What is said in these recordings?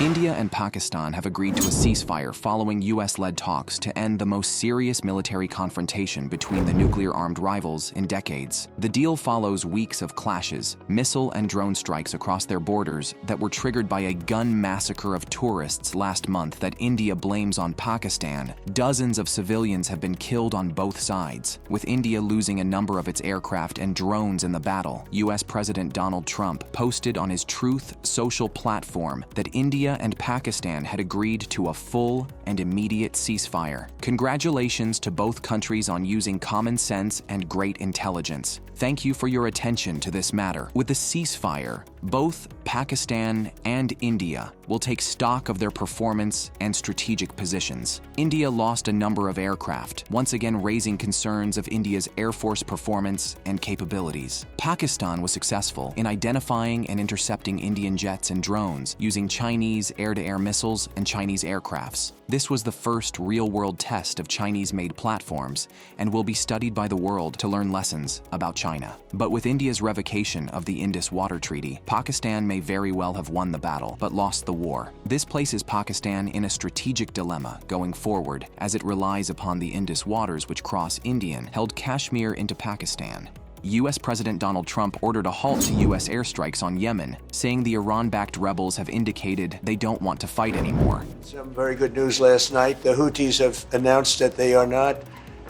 India and Pakistan have agreed to a ceasefire following US-led talks to end the most serious military confrontation between the nuclear-armed rivals in decades. The deal follows weeks of clashes, missile and drone strikes across their borders that were triggered by a gun massacre of tourists last month that India blames on Pakistan. Dozens of civilians have been killed on both sides, with India losing a number of its aircraft and drones in the battle. US President Donald Trump posted on his Truth social platform that India and Pakistan had agreed to a full and immediate ceasefire. Congratulations to both countries on using common sense and great intelligence. Thank you for your attention to this matter. With the ceasefire, both Pakistan and India will take stock of their performance and strategic positions. India lost a number of aircraft, once again raising concerns of India's Air Force performance and capabilities. Pakistan was successful in identifying and intercepting Indian jets and drones using Chinese air-to-air missiles and Chinese aircrafts. This was the first real-world test of Chinese-made platforms and will be studied by the world to learn lessons about China. But with India's revocation of the Indus Water Treaty, Pakistan may very well have won the battle, but lost the war. This places Pakistan in a strategic dilemma going forward, as it relies upon the Indus waters which cross Indian-held Kashmir into Pakistan. US President Donald Trump ordered a halt to US airstrikes on Yemen, saying the Iran-backed rebels have indicated they don't want to fight anymore. Some very good news last night. The Houthis have announced that they are not,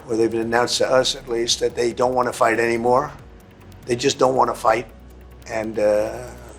or they've announced to us at least, that they don't want to fight anymore. They just don't want to fight, and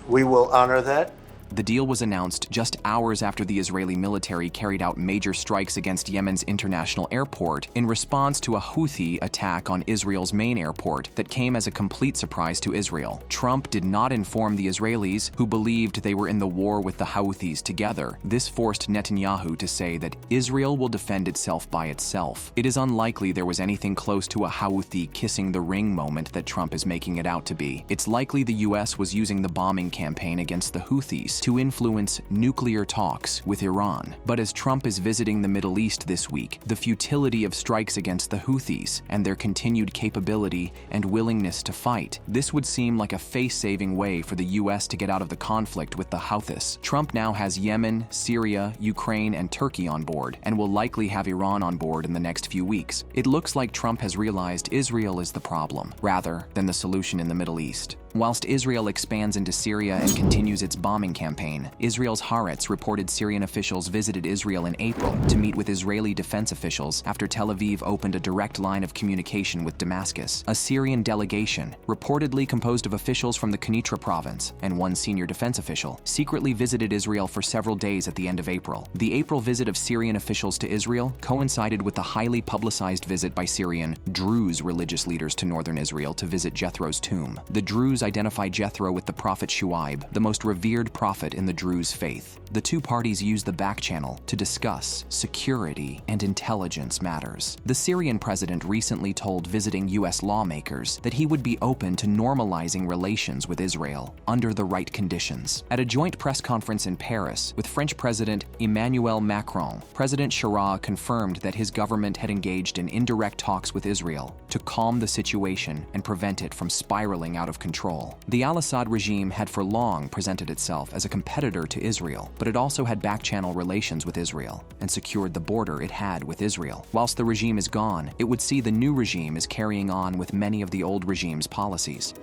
we will honor that. The deal was announced just hours after the Israeli military carried out major strikes against Yemen's international airport in response to a Houthi attack on Israel's main airport that came as a complete surprise to Israel. Trump did not inform the Israelis, who believed they were in the war with the Houthis together. This forced Netanyahu to say that Israel will defend itself by itself. It is unlikely there was anything close to a Houthi kissing the ring moment that Trump is making it out to be. It's likely the US was using the bombing campaign against the Houthis to influence nuclear talks with Iran. But as Trump is visiting the Middle East this week, the futility of strikes against the Houthis and their continued capability and willingness to fight, this would seem like a face-saving way for the US to get out of the conflict with the Houthis. Trump now has Yemen, Syria, Ukraine, and Turkey on board, and will likely have Iran on board in the next few weeks. It looks like Trump has realized Israel is the problem, rather than the solution in the Middle East. Whilst Israel expands into Syria and continues its bombing campaign, Israel's Haaretz reported Syrian officials visited Israel in April to meet with Israeli defense officials after Tel Aviv opened a direct line of communication with Damascus. A Syrian delegation, reportedly composed of officials from the Kenitra province and one senior defense official, secretly visited Israel for several days at the end of April. The April visit of Syrian officials to Israel coincided with the highly publicized visit by Syrian Druze religious leaders to northern Israel to visit Jethro's tomb. The Druze identify Jethro with the prophet Shuaib, the most revered prophet in the Druze faith. The two parties use the back channel to discuss security and intelligence matters. The Syrian president recently told visiting US lawmakers that he would be open to normalizing relations with Israel under the right conditions. At a joint press conference in Paris with French President Emmanuel Macron, President Chirac confirmed that his government had engaged in indirect talks with Israel to calm the situation and prevent it from spiraling out of control. The al-Assad regime had for long presented itself as a competitor to Israel, but it also had back-channel relations with Israel and secured the border it had with Israel. Whilst the regime is gone, it would see the new regime is carrying on with many of the old regime's policies.